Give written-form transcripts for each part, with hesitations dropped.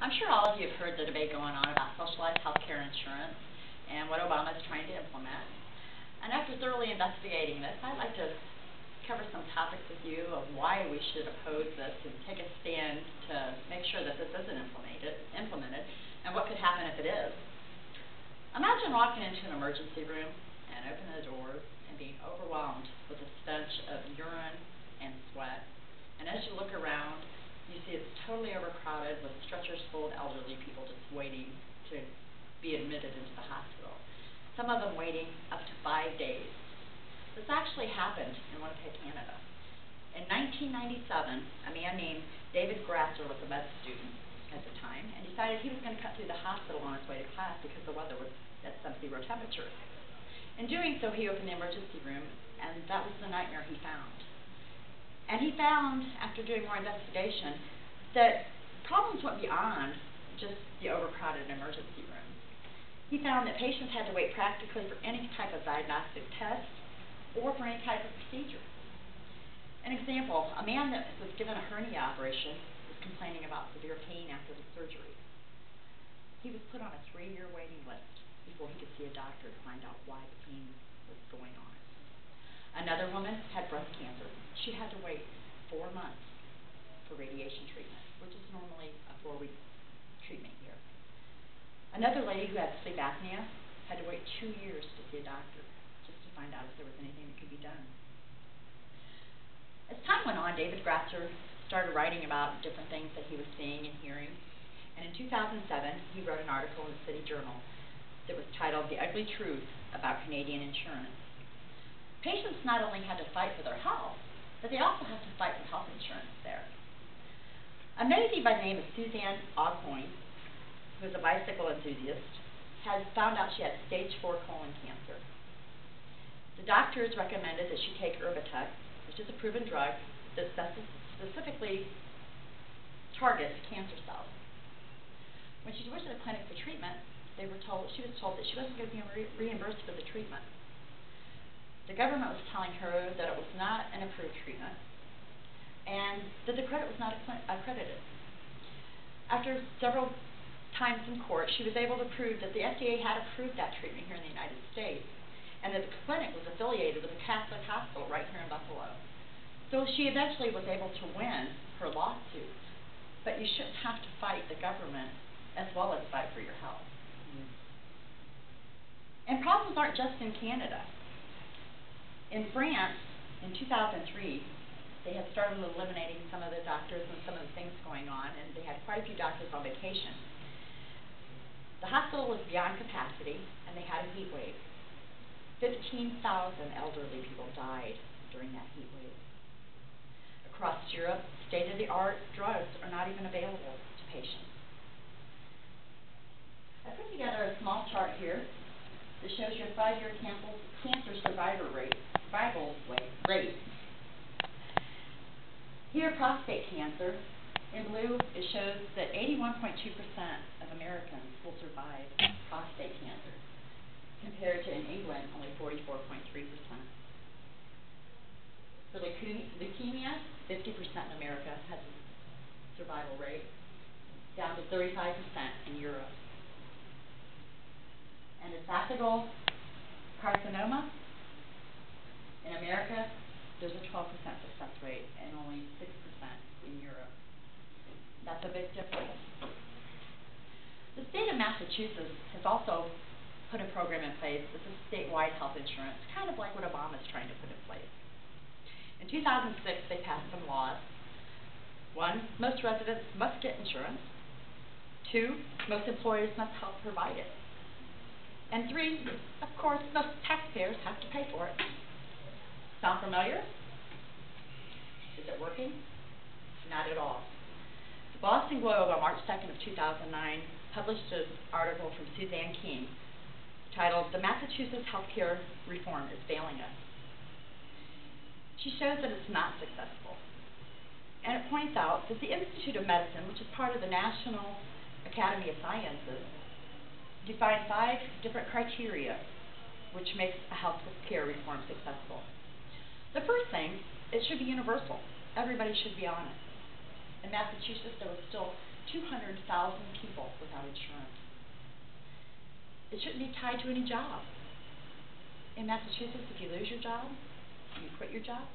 I'm sure all of you have heard the debate going on about socialized health care insurance and what Obama is trying to implement. And after thoroughly investigating this, I'd like to cover some topics with you of why we should oppose this and take a stand to make sure that this isn't implemented and what could happen if it is. Imagine walking into an emergency room and opening the doors and being overwhelmed with the stench of urine and sweat. And as you look around, you see it's totally overcrowded with stretchers full of elderly people just waiting to be admitted into the hospital. Some of them waiting up to 5 days. This actually happened in Winnipeg, Canada. In 1997, a man named David Grasser was a med student at the time and decided he was going to cut through the hospital on his way to class because the weather was at sub-zero temperatures. In doing so, he opened the emergency room, and that was the nightmare he found. And he found, after doing more investigation, that problems went beyond just the overcrowded emergency room. He found that patients had to wait practically for any type of diagnostic test or for any type of procedure. An example, a man that was given a hernia operation was complaining about severe pain after the surgery. He was put on a 3-year waiting list before he could see a doctor to find out why the pain was going on. Another woman had breast cancer. She had to wait 4 months for radiation treatment, which is normally a 4-week treatment here. Another lady who had sleep apnea had to wait 2 years to see a doctor just to find out if there was anything that could be done. As time went on, David Grasser started writing about different things that he was seeing and hearing. And in 2007, he wrote an article in the City Journal that was titled "The Ugly Truth About Canadian Insurance." Patients not only had to fight for their health, but they also have to fight for health insurance there. A lady by the name of Suzanne Oghoin, who was a bicycle enthusiast, had found out she had stage 4 colon cancer. The doctors recommended that she take Erbitux, which is a proven drug that specifically targets cancer cells. When she went to the clinic for treatment, she was told that she wasn't going to be reimbursed for the treatment. The government was telling her that it was not an approved treatment and that the credit was not accredited. After several times in court, she was able to prove that the FDA had approved that treatment here in the United States and that the clinic was affiliated with a Catholic hospital right here in Buffalo. So she eventually was able to win her lawsuit, but you shouldn't have to fight the government as well as fight for your health. And problems aren't just in Canada. In France, in 2003, they had started eliminating some of the doctors and some of the things going on, and they had quite a few doctors on vacation. The hospital was beyond capacity, and they had a heat wave. 15,000 elderly people died during that heat wave. Across Europe, state-of-the-art drugs are not even available to patients. I put together a small chart here that shows your 5-year cancer survival rate. Here, prostate cancer, in blue, it shows that 81.2% of Americans will survive prostate cancer, compared to in England, only 44.3%. For leukemia, 50% in America has a survival rate, down to 35% in Europe. And esophageal carcinoma, in America, there's a 12% success rate and only 6% in Europe. That's a big difference. The state of Massachusetts has also put a program in place. This is statewide health insurance, kind of like what Obama is trying to put in place. In 2006, they passed some laws. 1, most residents must get insurance. 2, most employers must help provide it. And 3, of course, most taxpayers have to pay for it. Sound familiar? Is it working? Not at all. The Boston Globe on March 2nd of 2009 published an article from Suzanne King titled "The Massachusetts Healthcare Reform is Failing Us." She shows that it's not successful. And it points out that the Institute of Medicine, which is part of the National Academy of Sciences, defined 5 different criteria which makes a health care reform successful. The first thing, it should be universal. Everybody should be on it. In Massachusetts, there was still 200,000 people without insurance. It shouldn't be tied to any job. In Massachusetts, if you lose your job, you quit your job,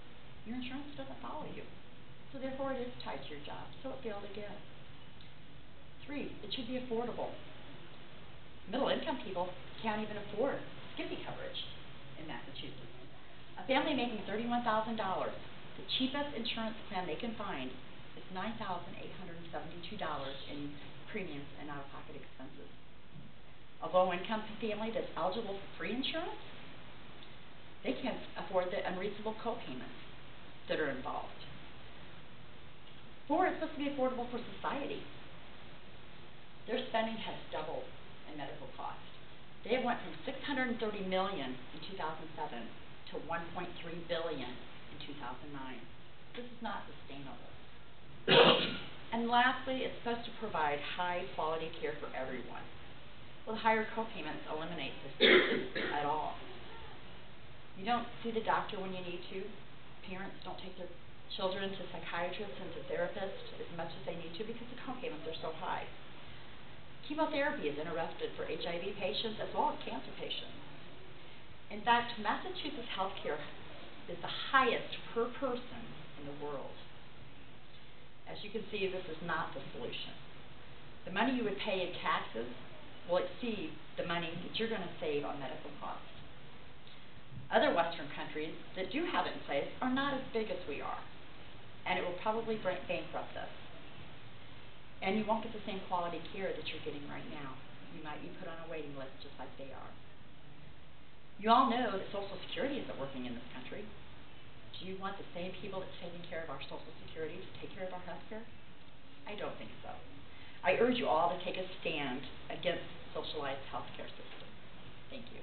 your insurance doesn't follow you. So therefore it is tied to your job, so it failed again. 3, it should be affordable. Middle income people can't even afford skippy coverage in Massachusetts. A family making $31,000, the cheapest insurance plan they can find is $9,872 in premiums and out-of-pocket expenses. A low-income family that's eligible for free insurance, they can't afford the unreasonable co-payments that are involved. 4, it's supposed to be affordable for society. Their spending has doubled in medical costs. They went from $630 million in 2007 to $1.3 billion in 2009. This is not sustainable. And lastly, it's supposed to provide high-quality care for everyone. Well, the higher co-payments eliminate this at all. You don't see the doctor when you need to. Parents don't take their children to psychiatrists and to therapists as much as they need to because the co-payments are so high. Chemotherapy is interrupted for HIV patients as well as cancer patients. In fact, Massachusetts healthcare is the highest per person in the world. As you can see, this is not the solution. The money you would pay in taxes will exceed the money that you're going to save on medical costs. Other Western countries that do have it in place are not as big as we are, and it will probably bankrupt us. And you won't get the same quality care that you're getting right now. You might be put on a waiting list just like they are. You all know that Social Security isn't working in this country. Do you want the same people that's taking care of our Social Security to take care of our health care? I don't think so. I urge you all to take a stand against socialized health care system. Thank you.